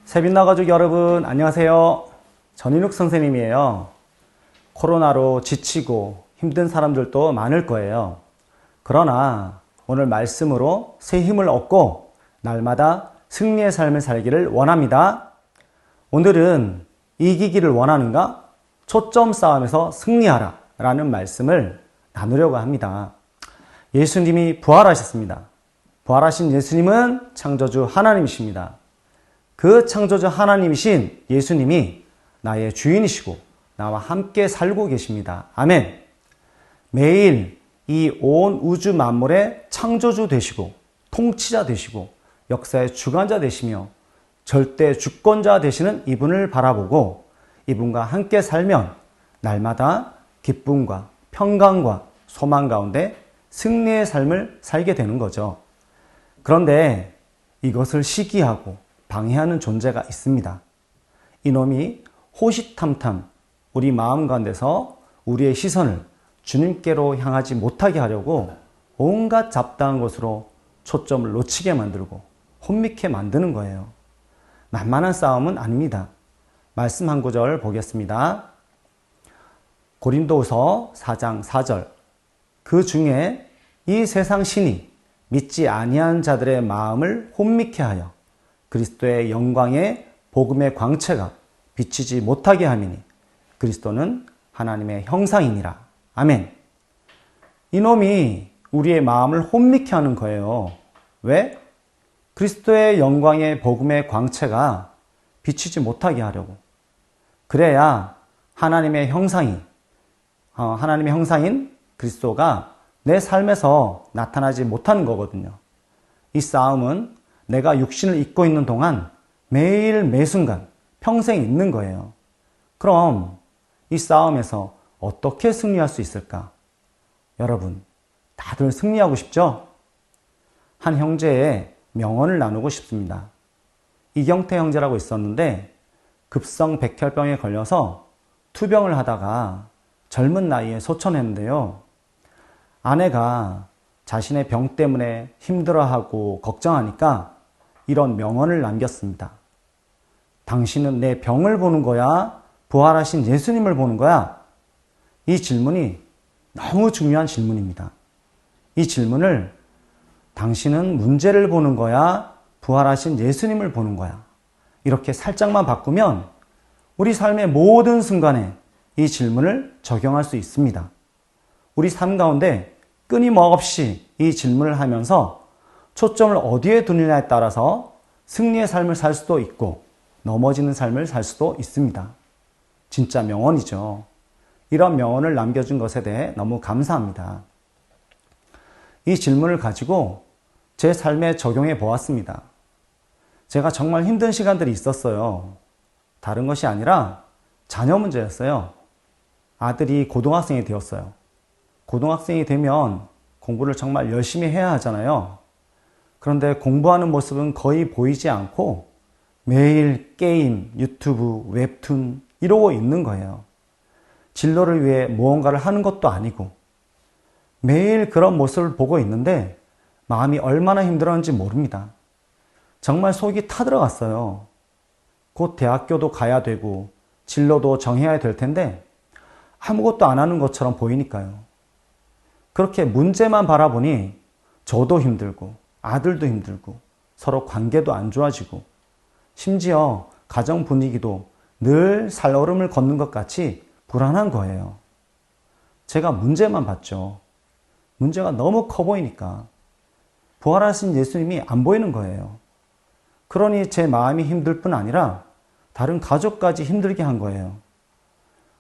세빛나 가족 여러분, 안녕하세요. 전인욱 선생님이에요. 코로나로 지치고 힘든 사람들도 많을 거예요. 그러나 오늘 말씀으로 새 힘을 얻고 날마다 승리의 삶을 살기를 원합니다. 오늘은 이기기를 원하는가? 초점 싸움에서 승리하라 라는 말씀을 나누려고 합니다. 예수님이 부활하셨습니다. 부활하신 예수님은 창조주 하나님이십니다. 그 창조주 하나님이신 예수님이 나의 주인이시고 나와 함께 살고 계십니다. 아멘. 매일 이 온 우주 만물의 창조주 되시고 통치자 되시고 역사의 주관자 되시며 절대 주권자 되시는 이분을 바라보고 이분과 함께 살면 날마다 기쁨과 평강과 소망 가운데 승리의 삶을 살게 되는 거죠. 그런데 이것을 시기하고 방해하는 존재가 있습니다. 이놈이 호시탐탐 우리 마음 가운데서 우리의 시선을 주님께로 향하지 못하게 하려고 온갖 잡다한 것으로 초점을 놓치게 만들고 혼미케 만드는 거예요. 만만한 싸움은 아닙니다. 말씀 한 구절 보겠습니다. 고린도후서 4장 4절. 그 중에 이 세상 신이 믿지 아니한 자들의 마음을 혼미케 하여 그리스도의 영광의 복음의 광채가 비치지 못하게 함이니 그리스도는 하나님의 형상이니라. 아멘. 이놈이 우리의 마음을 혼미케 하는 거예요. 왜? 그리스도의 영광의 복음의 광채가 비치지 못하게 하려고. 그래야 하나님의 형상인 그리스도가 내 삶에서 나타나지 못하는 거거든요. 이 싸움은 내가 육신을 입고 있는 동안 매일 매순간 평생 있는 거예요. 그럼 이 싸움에서 어떻게 승리할 수 있을까? 여러분, 다들 승리하고 싶죠? 한 형제의 명언을 나누고 싶습니다. 이경태 형제라고 있었는데 급성백혈병에 걸려서 투병을 하다가 젊은 나이에 소천했는데요. 아내가 자신의 병 때문에 힘들어하고 걱정하니까 이런 명언을 남겼습니다. 당신은 내 병을 보는 거야? 부활하신 예수님을 보는 거야? 이 질문이 너무 중요한 질문입니다. 이 질문을 당신은 문제를 보는 거야? 부활하신 예수님을 보는 거야? 이렇게 살짝만 바꾸면 우리 삶의 모든 순간에 이 질문을 적용할 수 있습니다. 우리 삶 가운데 끊임없이 이 질문을 하면서 초점을 어디에 두느냐에 따라서 승리의 삶을 살 수도 있고 넘어지는 삶을 살 수도 있습니다. 진짜 명언이죠. 이런 명언을 남겨준 것에 대해 너무 감사합니다. 이 질문을 가지고 제 삶에 적용해 보았습니다. 제가 정말 힘든 시간들이 있었어요. 다른 것이 아니라 자녀 문제였어요. 아들이 고등학생이 되었어요. 고등학생이 되면 공부를 정말 열심히 해야 하잖아요. 그런데 공부하는 모습은 거의 보이지 않고 매일 게임, 유튜브, 웹툰 이러고 있는 거예요. 진로를 위해 무언가를 하는 것도 아니고 매일 그런 모습을 보고 있는데 마음이 얼마나 힘들었는지 모릅니다. 정말 속이 타들어갔어요. 곧 대학교도 가야 되고 진로도 정해야 될 텐데 아무것도 안 하는 것처럼 보이니까요. 그렇게 문제만 바라보니 저도 힘들고 아들도 힘들고 서로 관계도 안 좋아지고 심지어 가정 분위기도 늘 살얼음을 걷는 것 같이 불안한 거예요. 제가 문제만 봤죠. 문제가 너무 커 보이니까 부활하신 예수님이 안 보이는 거예요. 그러니 제 마음이 힘들 뿐 아니라 다른 가족까지 힘들게 한 거예요.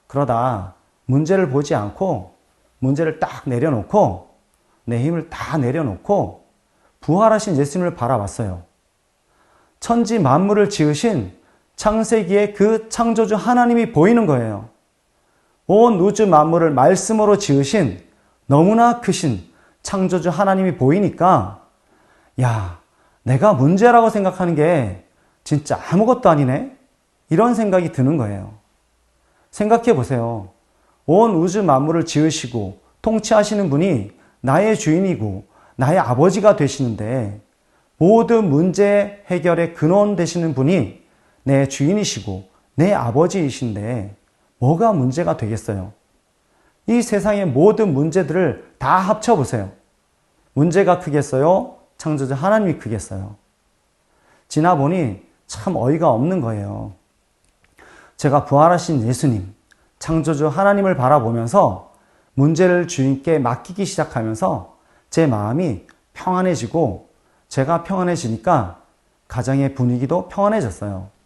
그러다 문제를 보지 않고 문제를 딱 내려놓고 내 힘을 다 내려놓고 부활하신 예수님을 바라봤어요. 천지 만물을 지으신 창세기의 그 창조주 하나님이 보이는 거예요. 온 우주 만물을 말씀으로 지으신 너무나 크신 창조주 하나님이 보이니까 야, 내가 문제라고 생각하는 게 진짜 아무것도 아니네? 이런 생각이 드는 거예요. 생각해 보세요. 온 우주 만물을 지으시고 통치하시는 분이 나의 주인이고 나의 아버지가 되시는데 모든 문제 해결의 근원 되시는 분이 내 주인이시고 내 아버지이신데 뭐가 문제가 되겠어요? 이 세상의 모든 문제들을 다 합쳐보세요. 문제가 크겠어요? 창조주 하나님이 크겠어요? 지나보니 참 어이가 없는 거예요. 제가 부활하신 예수님, 창조주 하나님을 바라보면서 문제를 주님께 맡기기 시작하면서 제 마음이 평안해지고 제가 평안해지니까 가정의 분위기도 평안해졌어요.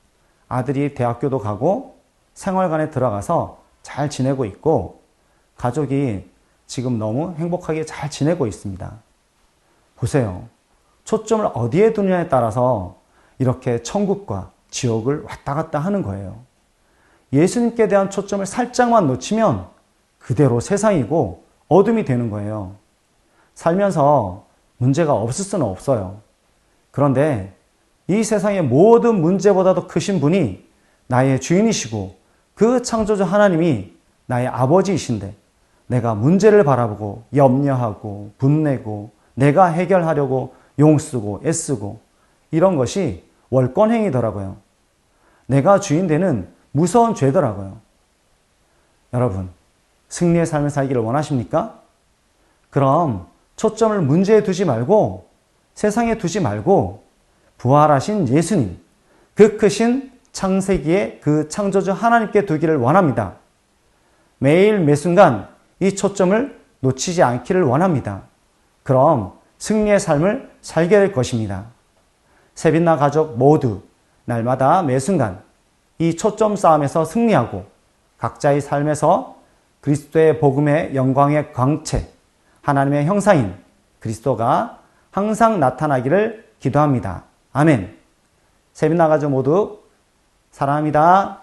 아들이 대학교도 가고 생활관에 들어가서 잘 지내고 있고 가족이 지금 너무 행복하게 잘 지내고 있습니다. 보세요. 초점을 어디에 두느냐에 따라서 이렇게 천국과 지옥을 왔다 갔다 하는 거예요. 예수님께 대한 초점을 살짝만 놓치면 그대로 세상이고 어둠이 되는 거예요. 살면서 문제가 없을 수는 없어요. 그런데 이 세상의 모든 문제보다도 크신 분이 나의 주인이시고 그 창조주 하나님이 나의 아버지이신데 내가 문제를 바라보고 염려하고 분내고 내가 해결하려고 용쓰고 애쓰고 이런 것이 월권행위더라고요. 내가 주인 되는 무서운 죄더라고요. 여러분, 승리의 삶을 살기를 원하십니까? 그럼 초점을 문제에 두지 말고 세상에 두지 말고 부활하신 예수님, 그 크신 창세기의 그 창조주 하나님께 두기를 원합니다. 매일 매순간 이 초점을 놓치지 않기를 원합니다. 그럼 승리의 삶을 살게 될 것입니다. 세빛나 가족 모두 날마다 매순간 이 초점 싸움에서 승리하고 각자의 삶에서 그리스도의 복음의 영광의 광채, 하나님의 형상인 그리스도가 항상 나타나기를 기도합니다. 아멘. 세빛나 가족 모두 사랑합니다.